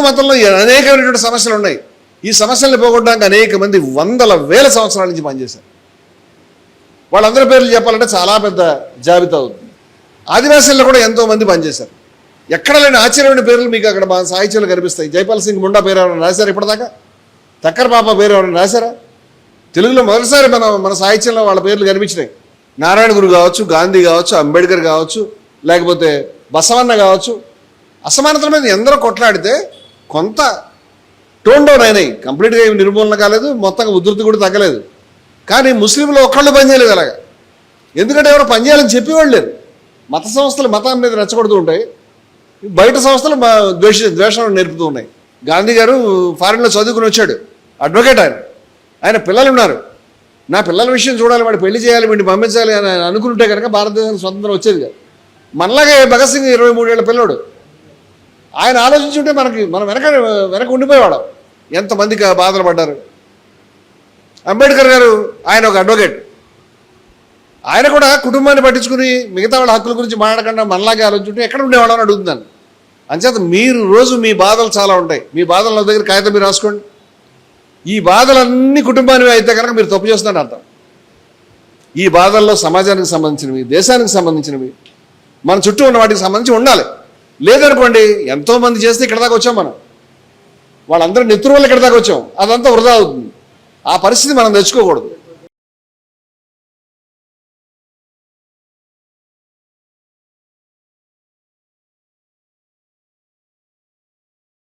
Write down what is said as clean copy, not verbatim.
మతంలో అనేకమైనటువంటి సమస్యలు ఉన్నాయి. ఈ సమస్యలను పోగొట్టడానికి అనేక మంది వందల వేల సంవత్సరాల నుంచి పనిచేశారు. వాళ్ళందరి పేర్లు చెప్పాలంటే చాలా పెద్ద జాబితా అవుతుంది. ఆదివాసీల్లో కూడా ఎంతోమంది పనిచేశారు. ఎక్కడ లేని ఆశ్చర్యమైన పేర్లు మీకు అక్కడ మా సాహిత్యంలో కనిపిస్తాయి. జైపాల్ సింగ్ ముండా పేరు ఎవరైనా రాశారు ఇప్పటిదాకా? తక్కర్ పాప పేరు ఎవరైనా రాశారా? తెలుగులో మొదటిసారి మన సాహిత్యంలో వాళ్ళ పేర్లు కనిపించినాయి. నారాయణ గురు కావచ్చు, గాంధీ కావచ్చు, అంబేద్కర్ కావచ్చు, లేకపోతే బసవన్న కావచ్చు. అసమానతల మీద ఎందరో కొట్లాడితే కొంత టోన్ డౌన్ అయినాయి. కంప్లీట్గా ఏమి నిర్మూలన కాలేదు, మొత్తంగా ఉధృతి కూడా తగ్గలేదు. కానీ ముస్లింలు ఒక్కళ్ళు పనిచేయలేదు అలాగా. ఎందుకంటే ఎవరు పనిచేయాలని చెప్పేవాళ్ళు లేరు. మత సంస్థలు మతం మీద రెచ్చగొడుతూ ఉంటాయి, బయట సంస్థలు ద్వేషం నేర్పుతూ ఉన్నాయి. గాంధీ గారు ఫారిన్లో చదువుకుని వచ్చాడు, అడ్వకేట్. ఆయన పిల్లలు ఉన్నారు. నా పిల్లల విషయం చూడాలి, వాడు పెళ్లి చేయాలి, వీడిని పంపించాలి అని అనుకుంటే కనుక భారతదేశానికి స్వతంత్రం వచ్చేది కాదు. మనలాగే భగత్ సింగ్ 23 ఏళ్ల పిల్లడు. ఆయన ఆలోచించుంటే మనం వెనక ఉండిపోయేవాడు. ఎంతమందికి బాధలు పడ్డారు. అంబేద్కర్ గారు ఆయన ఒక అడ్వకేట్. ఆయన కూడా కుటుంబాన్ని పట్టించుకుని మిగతా వాళ్ళ హక్కుల గురించి మాట్లాడకుండా మనలాగే ఆలోచించుంటే ఎక్కడ ఉండేవాడు అని అడుగుతున్నాను. అంచేత మీరు రోజు మీ బాధలు చాలా ఉంటాయి. మీ బాధలు నా దగ్గర కాగితం మీరు రాసుకోండి. ఈ బాధలన్నీ కుటుంబానివి అయితే కనుక మీరు తప్పు చేస్తున్నారని అర్థం. ఈ బాధల్లో సమాజానికి సంబంధించినవి, దేశానికి సంబంధించినవి, మన చుట్టూ ఉన్న వాటికి సంబంధించి ఉండాలి. లేదనుకోండి, ఎంతోమంది చేస్తే ఇక్కడ దాకా వచ్చాం మనం. వాళ్ళందరూ నెత్తురు వల్ల ఇక్కడ దాకా వచ్చాం. అదంతా వృధా అవుతుంది. ఆ పరిస్థితి మనం తెచ్చుకోకూడదు.